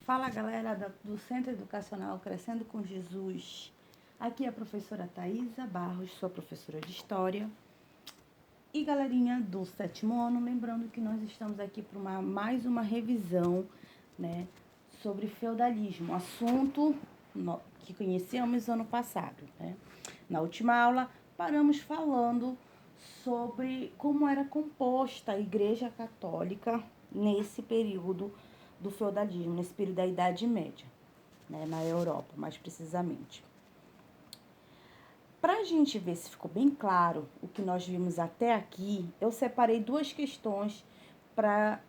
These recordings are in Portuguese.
Fala, galera do Centro Educacional Crescendo com Jesus. Aqui é a professora Thaisa Barros, sua professora de História. E galerinha do 7º ano, lembrando que nós estamos aqui para mais uma revisão, né, sobre feudalismo, assunto que conhecemos ano passado, né? Na última aula, paramos falando sobre como era composta a Igreja Católica nesse período do feudalismo, nesse período da Idade Média, né, na Europa, mais precisamente. Para a gente ver se ficou bem claro o que nós vimos até aqui, eu separei duas questões para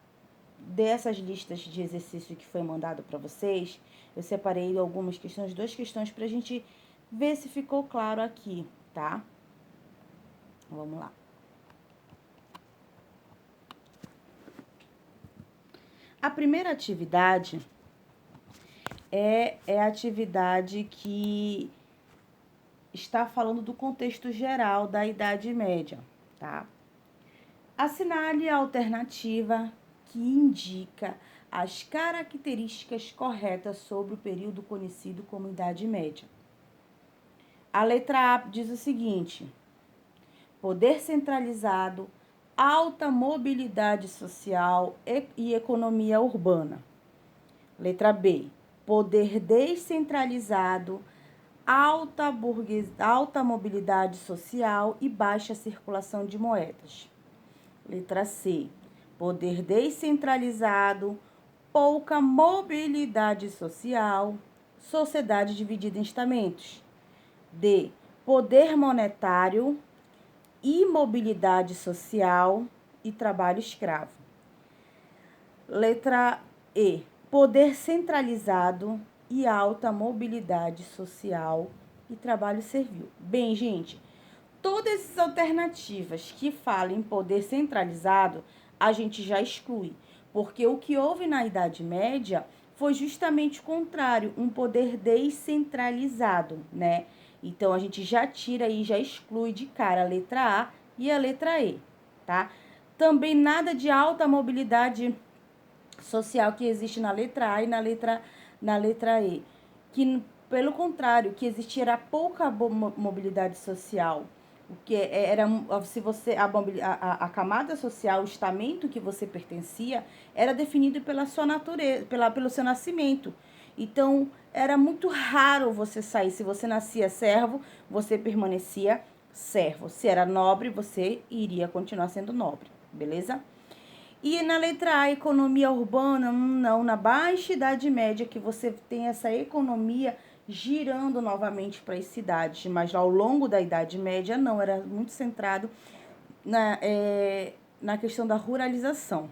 dessas listas de exercício que foi mandado para vocês. Eu separei algumas questões, duas questões para a gente ver se ficou claro aqui, tá? Vamos lá. A primeira atividade é a atividade que está falando do contexto geral da Idade Média, tá? Assinale a alternativa que indica as características corretas sobre o período conhecido como Idade Média. A letra A diz o seguinte: poder centralizado, alta mobilidade social e economia urbana. Letra B, poder descentralizado, alta mobilidade social e baixa circulação de moedas. Letra C, poder descentralizado, pouca mobilidade social, sociedade dividida em estamentos. D, poder monetário, imobilidade social e trabalho escravo. Letra E, poder centralizado e alta mobilidade social e trabalho servil. Bem, gente, todas essas alternativas que falam em poder centralizado, a gente já exclui, porque o que houve na Idade Média foi justamente o contrário, um poder descentralizado, né? Então, a gente já tira e já exclui de cara a letra A e a letra E, tá? Também nada de alta mobilidade social que existe na letra A e na letra E. Que, pelo contrário, que existia era pouca mobilidade social. O que era, se você, a camada social, o estamento que você pertencia, era definido pela sua natureza, pelo seu nascimento. Então, era muito raro você sair. Se você nascia servo, você permanecia servo. Se era nobre, você iria continuar sendo nobre, beleza? E na letra A, economia urbana, não, na baixa Idade Média que você tem essa economia girando novamente para as cidades, mas ao longo da Idade Média não, era muito centrado na questão da ruralização.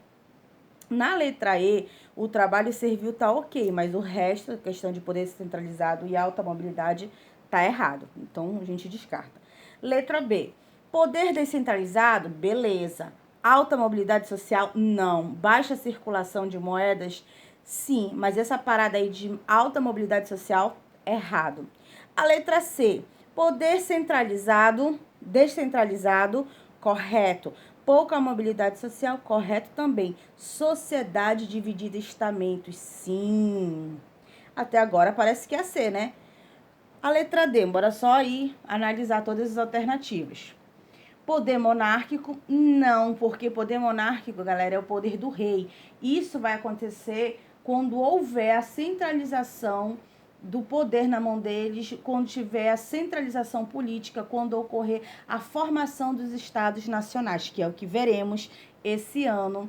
Na letra E, o trabalho servil tá ok, mas o resto, a questão de poder centralizado e alta mobilidade, tá errado. Então, a gente descarta. Letra B, poder descentralizado, beleza. Alta mobilidade social, não. Baixa circulação de moedas, sim. Mas essa parada aí de alta mobilidade social, errado. A letra C, poder centralizado, descentralizado, correto. Pouca mobilidade social, correto também. Sociedade dividida em estamentos, sim. Até agora parece que é C, né? A letra D, bora só ir analisar todas as alternativas. Poder monárquico, não, porque poder monárquico, galera, é o poder do rei. Isso vai acontecer quando houver a centralização do poder na mão deles, quando tiver a centralização política, quando ocorrer a formação dos estados nacionais, que é o que veremos esse ano,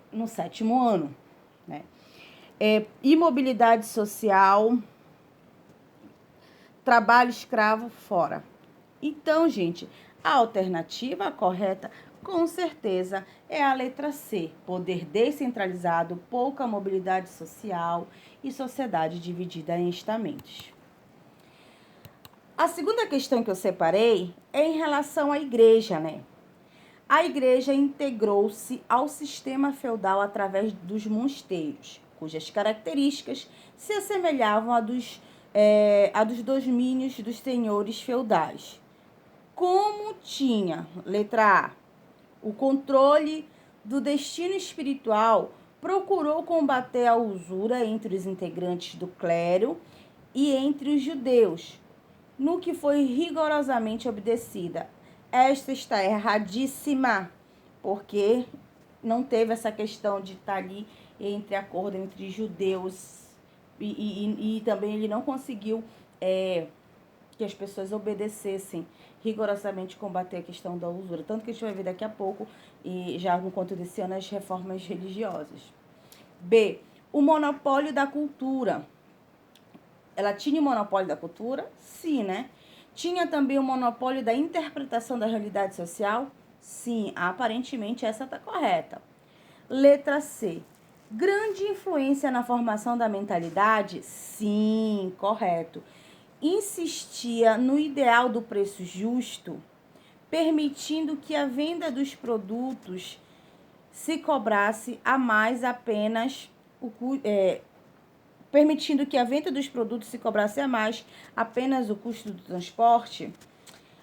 no 7º ano, né? Imobilidade social, trabalho escravo, fora. Então, gente, a alternativa correta, com certeza, é a letra C, poder descentralizado, pouca mobilidade social e sociedade dividida em estamentos. A segunda questão que eu separei é em relação à igreja, né? A igreja integrou-se ao sistema feudal através dos mosteiros, cujas características se assemelhavam a dos domínios dos senhores feudais. Como tinha, letra A, o controle do destino espiritual procurou combater a usura entre os integrantes do clero e entre os judeus, no que foi rigorosamente obedecida. Esta está erradíssima, porque não teve essa questão de estar ali entre acordo entre judeus e também ele não conseguiu que as pessoas obedecessem rigorosamente, combater a questão da usura. Tanto que a gente vai ver daqui a pouco, e já no conto desse ano, as reformas religiosas. B. O monopólio da cultura. Ela tinha o monopólio da cultura? Sim, né? Tinha também o monopólio da interpretação da realidade social? Sim, aparentemente essa está correta. Letra C. Grande influência na formação da mentalidade? Sim, correto. Insistia no ideal do preço justo, permitindo que a venda dos produtos se cobrasse a mais apenas permitindo que a venda dos produtos se cobrasse a mais apenas o custo do transporte.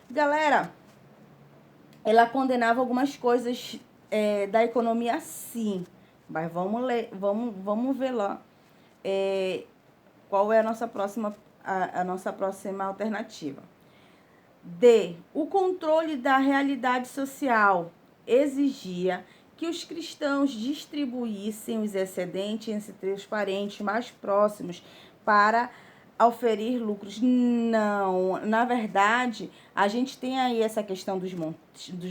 Galera, ela condenava algumas coisas da economia, sim, mas vamos ver lá qual é a nossa próxima alternativa. D. O controle da realidade social exigia que os cristãos distribuíssem os excedentes entre os parentes mais próximos para oferir lucros. Não, na verdade, a gente tem aí essa questão dos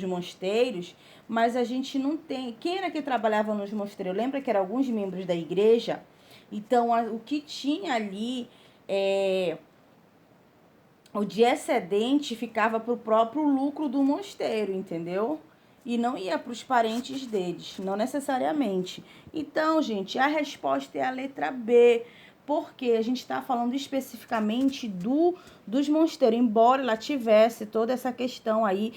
mosteiros, mas a gente não tem... Quem era que trabalhava nos mosteiros? Lembra que eram alguns membros da igreja? Então, o que tinha ali... o de excedente ficava para o próprio lucro do mosteiro, entendeu? E não ia para os parentes deles, não necessariamente. Então, gente, a resposta é a letra B, porque a gente está falando especificamente dos mosteiros, embora ela tivesse toda essa questão aí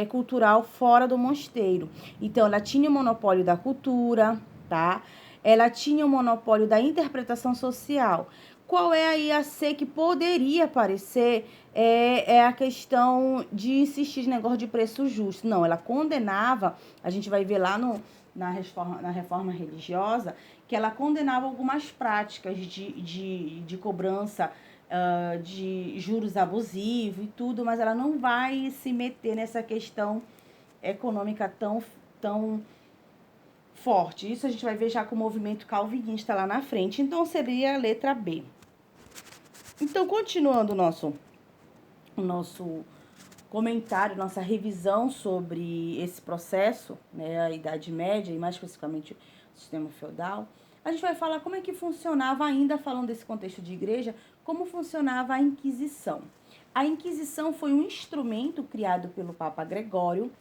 cultural fora do mosteiro. Então, ela tinha o monopólio da cultura, tá? Ela tinha o monopólio da interpretação social. Qual é aí a C que poderia aparecer? É a questão de insistir no negócio de preço justo. Não, ela condenava, a gente vai ver lá na reforma religiosa, que ela condenava algumas práticas de cobrança de juros abusivos e tudo, mas ela não vai se meter nessa questão econômica tão forte. Isso a gente vai ver já com o movimento calvinista lá na frente. Então, seria a letra B. Então, continuando o nosso comentário, nossa revisão sobre esse processo, né, a Idade Média e mais especificamente o sistema feudal, a gente vai falar como é que funcionava, ainda falando desse contexto de igreja, como funcionava a Inquisição. A Inquisição foi um instrumento criado pelo Papa Gregório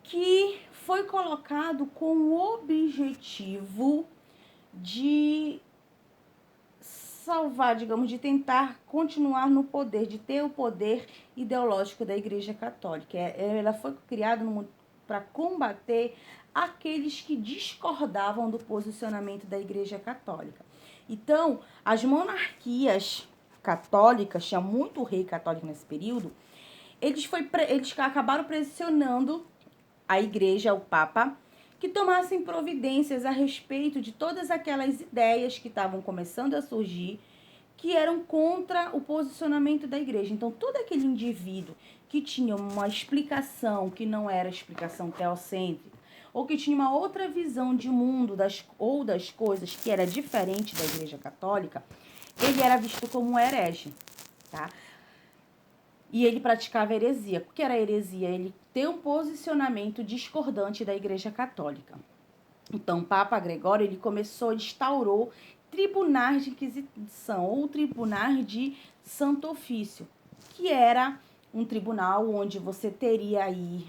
que foi colocado com o objetivo de salvar, digamos, de tentar continuar no poder, de ter o poder ideológico da Igreja Católica. Ela foi criada para combater aqueles que discordavam do posicionamento da Igreja Católica. Então, as monarquias católicas, tinha muito rei católico nesse período, eles acabaram pressionando a Igreja, o Papa, que tomassem providências a respeito de todas aquelas ideias que estavam começando a surgir, que eram contra o posicionamento da igreja. Então, todo aquele indivíduo que tinha uma explicação que não era explicação teocêntrica, ou que tinha uma outra visão de mundo das coisas que era diferente da Igreja Católica, ele era visto como um herege, tá? E ele praticava heresia. O que era heresia? Ele ter um posicionamento discordante da Igreja Católica. Então, o Papa Gregório, ele instaurou tribunais de inquisição, ou tribunais de Santo Ofício, que era um tribunal onde você teria aí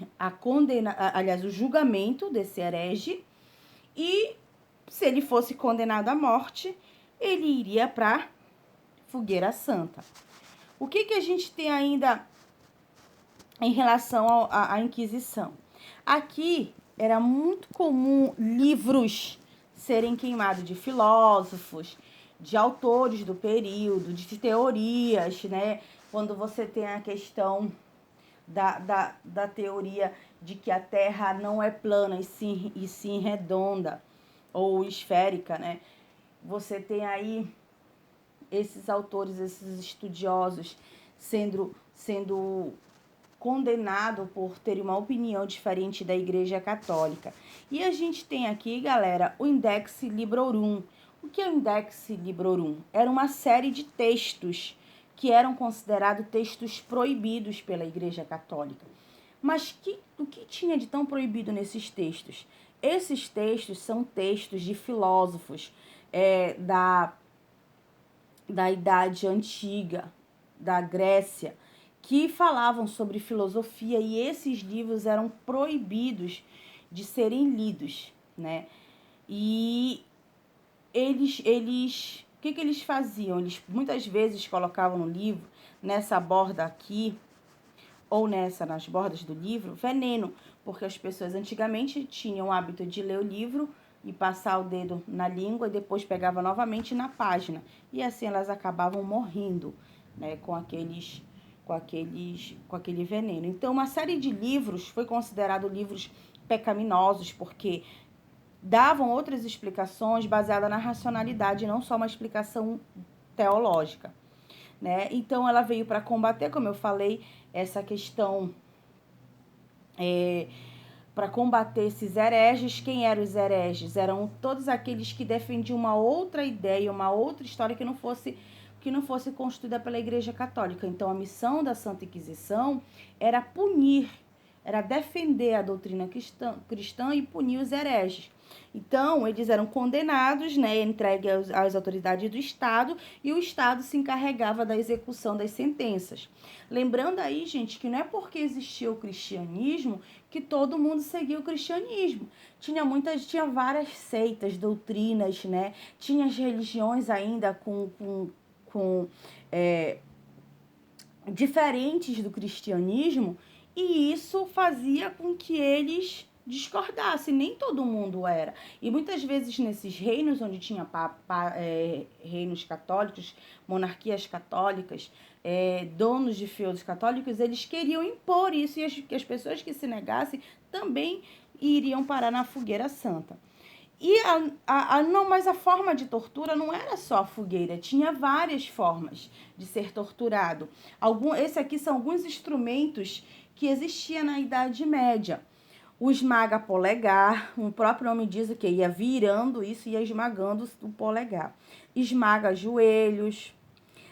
o julgamento desse herege, e se ele fosse condenado à morte, ele iria para fogueira santa. O que a gente tem ainda em relação à Inquisição? Aqui era muito comum livros serem queimados de filósofos, de autores do período, de teorias, né? Quando você tem a questão da teoria de que a Terra não é plana e sim redonda. ou esférica, né? Você tem aí esses autores, esses estudiosos sendo condenado por ter uma opinião diferente da Igreja Católica. E a gente tem aqui, galera, o Index Librorum. O que é o Index Librorum? Era uma série de textos que eram considerados textos proibidos pela Igreja Católica. Mas o que tinha de tão proibido nesses textos? Esses textos são textos de filósofos da Idade Antiga, da Grécia, que falavam sobre filosofia, e esses livros eram proibidos de serem lidos, né? E o que eles faziam? Eles muitas vezes colocavam no livro, nessa borda aqui, ou nas bordas do livro, veneno, porque as pessoas antigamente tinham o hábito de ler o livro e passar o dedo na língua e depois pegava novamente na página. E assim elas acabavam morrendo, né, com aquele veneno. Então, uma série de livros foi considerado livros pecaminosos, porque davam outras explicações baseadas na racionalidade, não só uma explicação teológica, né? Então, ela veio para combater, como eu falei, essa questão, para combater esses hereges. Quem eram os hereges? Eram todos aqueles que defendiam uma outra ideia, uma outra história que não fosse construída pela Igreja Católica. Então, a missão da Santa Inquisição era punir, era defender a doutrina cristã e punir os hereges. Então, eles eram condenados, né, entregues às autoridades do Estado, e o Estado se encarregava da execução das sentenças. Lembrando aí, gente, que não é porque existia o cristianismo que todo mundo seguia o cristianismo. Tinha várias seitas, doutrinas, né? Tinha as religiões ainda com diferentes do cristianismo, e isso fazia com que eles discordassem. Nem todo mundo era. E muitas vezes nesses reinos onde tinha reinos católicos, monarquias católicas, donos de feudos católicos, eles queriam impor isso, e as pessoas que se negassem também iriam parar na fogueira santa. E mas a forma de tortura não era só a fogueira, tinha várias formas de ser torturado. Esse aqui são alguns instrumentos que existiam na Idade Média. O esmaga-polegar, o próprio nome diz o que? Ia virando isso, ia esmagando o polegar. Esmaga-joelhos,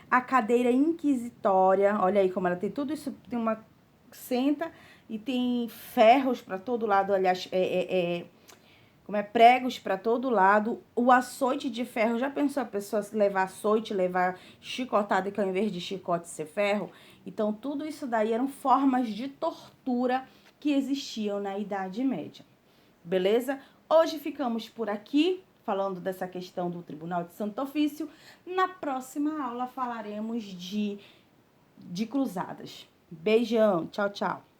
a cadeira inquisitória, olha aí como ela tem tudo isso, tem uma senta e tem ferros para todo lado, aliás, pregos para todo lado. O açoite de ferro, já pensou a pessoa levar açoite, levar chicotada, que ao invés de chicote ser ferro? Então, tudo isso daí eram formas de tortura que existiam na Idade Média. Beleza? Hoje ficamos por aqui, falando dessa questão do Tribunal de Santo Ofício. Na próxima aula falaremos de cruzadas. Beijão, tchau, tchau.